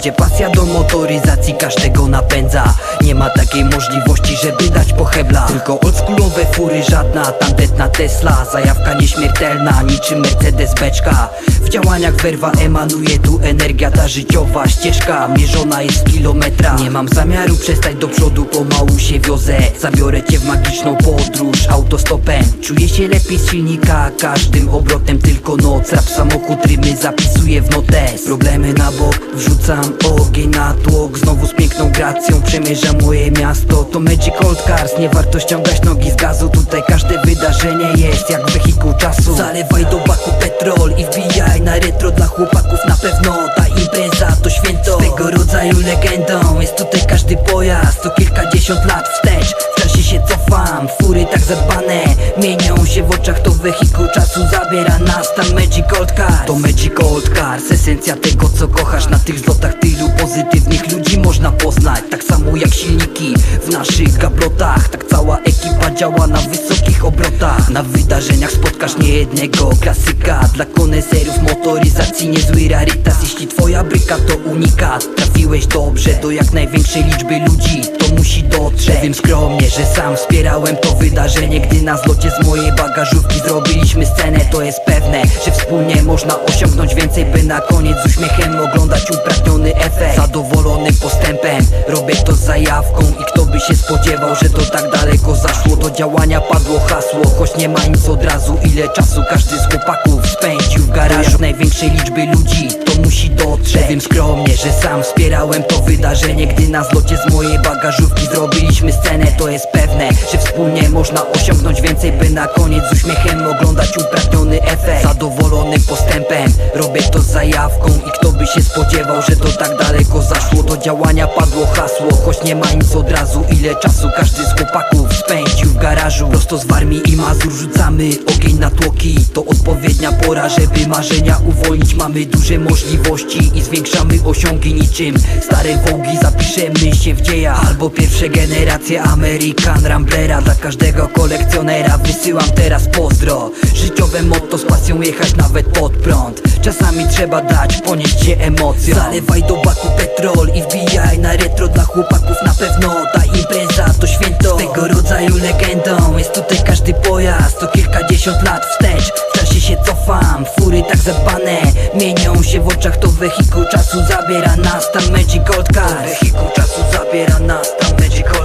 gdzie pasja do motoryzacji każdego napędza. Nie ma takiej możliwości, żeby dać po heblach. Tylko oldschoolowe fury, żadna tandetna Tesla. Zajawka nieśmiertelna, niczym Mercedes beczka. W działaniach werwa emanuje tu energia, ta życiowa ścieżka mierzona jest w kilometrach. Nie mam zamiaru przestać do przodu, pomału się wiozę. Zabiorę cię w magiczną podróż autostopem. Czuję się lepiej z silnika, każdym obrotem tylko noc. Rap, samochód, rymy zapisuję w notes. Problemy na bok, wrzucam ogień na tłok. Znowu z piękną gracją przemierzam moje miasto. To Magic Old Cars, nie warto ściągać nogi z gazu. Tutaj każde wydarzenie jest jak wehikuł czasu. Zalewaj do baku petrol i wbijaj na retro. Dla chłopaków na pewno ta impreza to święto. Swego rodzaju legendą jest tutaj każdy pojazd. To kilkadziesiąt lat wstecz, w czasie się cofam. Fury tak zadbane mienią się w oczach. To wehikuł czasu zabiera nas tam Magic Old Cars. To Magic Old Cars, esencja tego co kochasz. Na tych zlotach tylu pozytywnych ludzi można poznać. Tak samo jak silniki w naszych gablotach. Tak cała ekipa działa na wysokich obrotach. Na wydarzeniach spotkasz niejednego klasyka. Dla koneserów motoryzacji niezły rarytas. Jeśli twoja bryka to unikat, trafiłeś dobrze do jak największej liczby ludzi. To musi dotrzeć. Powiem skromnie, że sam wspierałem to wydarzenie. Gdy na zlocie z mojej bagażówki zrobiliśmy scenę, to jest pewne, że wspólnie można osiągnąć więcej, by na koniec z uśmiechem oglądać upragniony efekt. Zadowolony postępem, robię to z zajawką. I kto by się spodziewał, że to tak daleko zaszło. Do działania padło hasło, choć nie ma nic od razu. Ile czasu każdy z chłopaków spędził w garażu jak największej liczby ludzi, to musi dotrzeć. Powiem skromnie, że sam wspierałem to wydarzenie. Gdy na zlocie z mojej bagażówki zrobiliśmy scenę, to jest pewne, że wspólnie można osiągnąć więcej, by na koniec z uśmiechem oglądać upragniony efekt. Zadowolony postępem, robię to z zajawką. I kto by się spodziewał, że to tak daleko zaszło. Do działania padło hasło, choć nie ma nic od razu. Ile czasu każdy z chłopaków spędził w garażu. Prosto z Warmii i Mazur rzucamy ogień na tłoki. To odpowiednia pora, żeby marzenia uwolnić. Mamy duże możliwości i zwiększamy osiągi niczym stare wołgi. Zapiszemy się w dziejach, albo pierwsze generacje American Ramblera. Dla każdego kolekcjonera wysyłam teraz pozdro. Życiowe motto, z pasją jechać nawet pod prąd. Czasami trzeba dać ponieść się emocjom. Zalewaj do baku petrol i wbijaj na retro. Dla chłopaków na pewno ta impreza to święto. Swego rodzaju legendą jest tutaj każdy pojazd. To kilkadziesiąt lat wstecz, w czasie się cofam. Fury tak zadbane mienią się w oczach. To wehikuł czasu zabiera nas tam Magic Old Cars. To wehikuł czasu zabiera nas tam Magic Old Cars.